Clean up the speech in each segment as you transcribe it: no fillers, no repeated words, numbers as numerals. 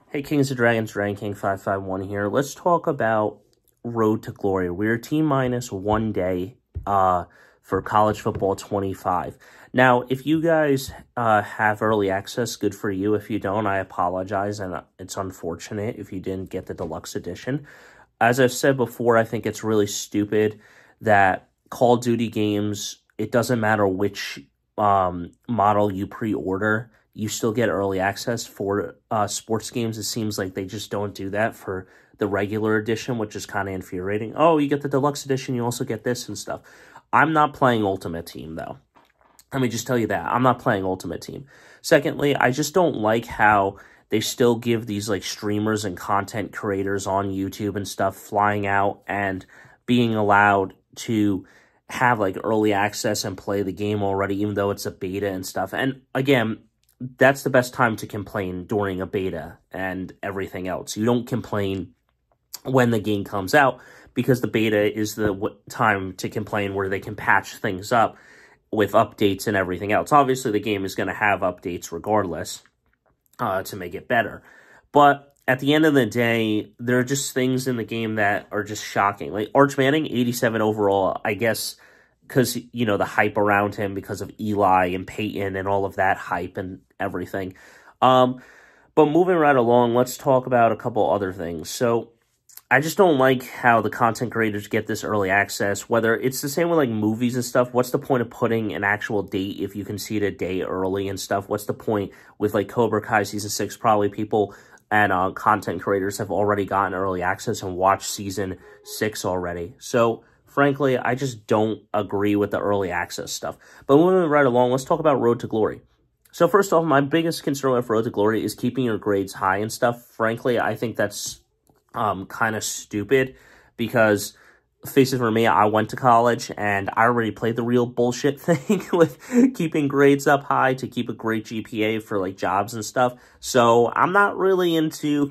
Hey, Kings of Dragons, Ranking 551 here. Let's talk about Road to Glory. We're T-minus 1 day for College Football 25. Now, if you guys have early access, good for you. If you don't, I apologize, and it's unfortunate if you didn't get the deluxe edition. As I've said before, I think it's really stupid that Call of Duty games, it doesn't matter which model you pre-order, you still get early access for sports games. It seems like they just don't do that for the regular edition, which is kind of infuriating. Oh, you get the deluxe edition, you also get this and stuff. I'm not playing Ultimate Team, though. Let me just tell you that. I'm not playing Ultimate Team. Secondly, I just don't like how they still give these like streamers and content creators on YouTube and stuff flying out and being allowed to have like early access and play the game already, even though it's a beta and stuff. And again, that's the best time to complain, during a beta and everything else. You don't complain when the game comes out, because the beta is the time to complain where they can patch things up with updates and everything else. Obviously, the game is going to have updates regardless to make it better. But at the end of the day, there are just things in the game that are just shocking. Like Arch Manning, 87 overall, I guess, because, you know, the hype around him because of Eli and Peyton and all of that hype and everything. But moving right along, let's talk about a couple other things. So I just don't like how the content creators get this early access, whether it's the same with like movies and stuff. What's the point of putting an actual date if you can see it a day early and stuff? What's the point with like Cobra Kai Season 6? Probably people and content creators have already gotten early access and watched Season 6 already. So frankly, I just don't agree with the early access stuff. But moving right along, let's talk about Road to Glory. So first off, my biggest concern with Road to Glory is keeping your grades high and stuff. Frankly, I think that's kind of stupid, because face it, for me, I went to college and I already played the real bullshit thing with keeping grades up high to keep a great GPA for like jobs and stuff. So I'm not really into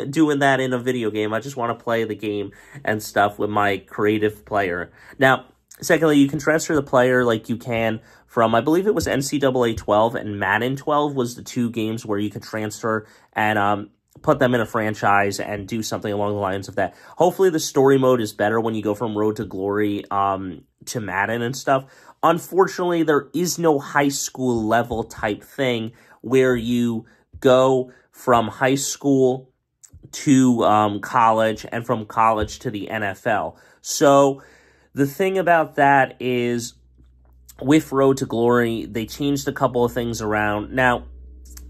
doing that in a video game. I just want to play the game and stuff with my creative player. Now, secondly, you can transfer the player like you can from, I believe it was NCAA 12 and Madden 12 was the two games where you could transfer and put them in a franchise and do something along the lines of that. Hopefully the story mode is better when you go from Road to Glory to Madden and stuff. Unfortunately, there is no high school level type thing where you go from high school to college and from college to the NFL. So the thing about that is, with Road to Glory, they changed a couple of things around. Now,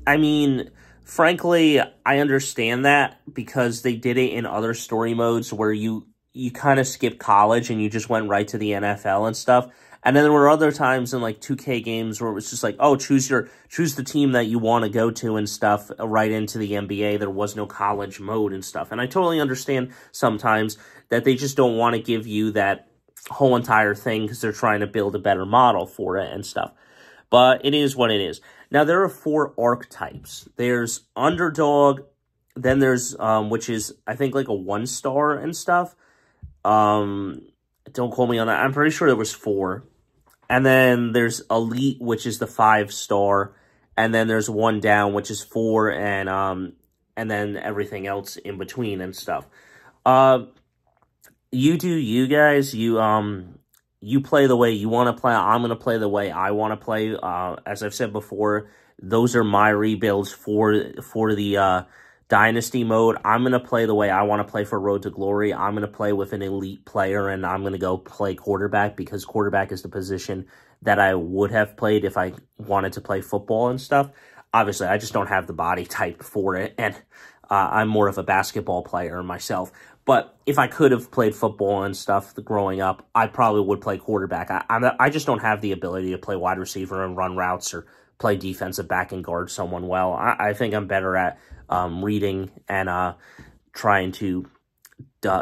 I mean, frankly, I understand that because they did it in other story modes where you kind of skip college and you just went right to the NFL and stuff. And then there were other times in like 2K games where it was just like, oh, choose the team that you want to go to and stuff right into the NBA. There was no college mode and stuff. And I totally understand sometimes that they just don't want to give you that whole entire thing because they're trying to build a better model for it and stuff. But it is what it is. Now, there are 4 archetypes. There's Underdog, then there's, which is, I think, like a 1-star and stuff. Don't quote me on that. I'm pretty sure there was 4. And then there's Elite, which is the 5-star. And then there's 1 Down, which is 4, and then everything else in between and stuff. You do you guys. You play the way you want to play. I'm going to play the way I want to play. As I've said before, those are my rebuilds for the Dynasty mode. I'm going to play the way I want to play for Road to Glory. I'm going to play with an elite player, and I'm going to go play quarterback because quarterback is the position that I would have played if I wanted to play football and stuff. Obviously, I just don't have the body type for it, and I'm more of a basketball player myself. But if I could have played football and stuff growing up, I probably would play quarterback. I just don't have the ability to play wide receiver and run routes or play defensive back and guard someone well. I think I'm better at reading and trying to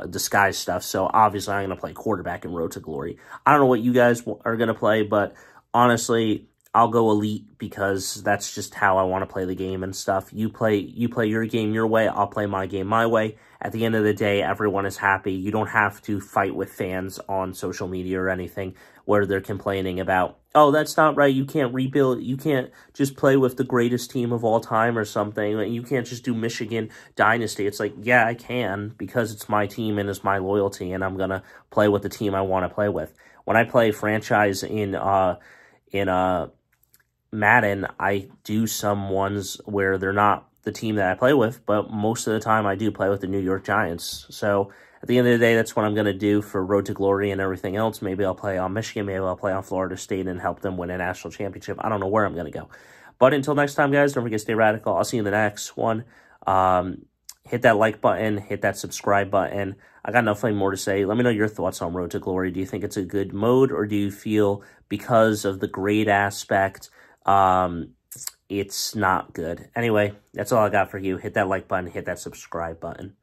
disguise stuff. So obviously I'm going to play quarterback in Road to Glory. I don't know what you guys are going to play, but honestly, I'll go elite because that's just how I want to play the game and stuff. You play your game your way, I'll play my game my way. At the end of the day, everyone is happy. You don't have to fight with fans on social media or anything where they're complaining about, oh, that's not right, you can't rebuild, you can't just play with the greatest team of all time or something, you can't just do Michigan Dynasty. It's like, yeah, I can, because it's my team and it's my loyalty, and I'm going to play with the team I want to play with. When I play franchise in Madden, I do some ones where they're not the team that I play with, but most of the time I do play with the New York Giants. So at the end of the day, that's what I'm going to do for Road to Glory and everything else. Maybe I'll play on Michigan, maybe I'll play on Florida State and help them win a national championship. I don't know where I'm going to go. But until next time, guys, don't forget to stay radical. I'll see you in the next one. Hit that like button, hit that subscribe button. I got nothing more to say. Let me know your thoughts on Road to Glory. Do you think it's a good mode, or do you feel because of the grade aspect, it's not good? Anyway, that's all I got for you. Hit that like button, hit that subscribe button.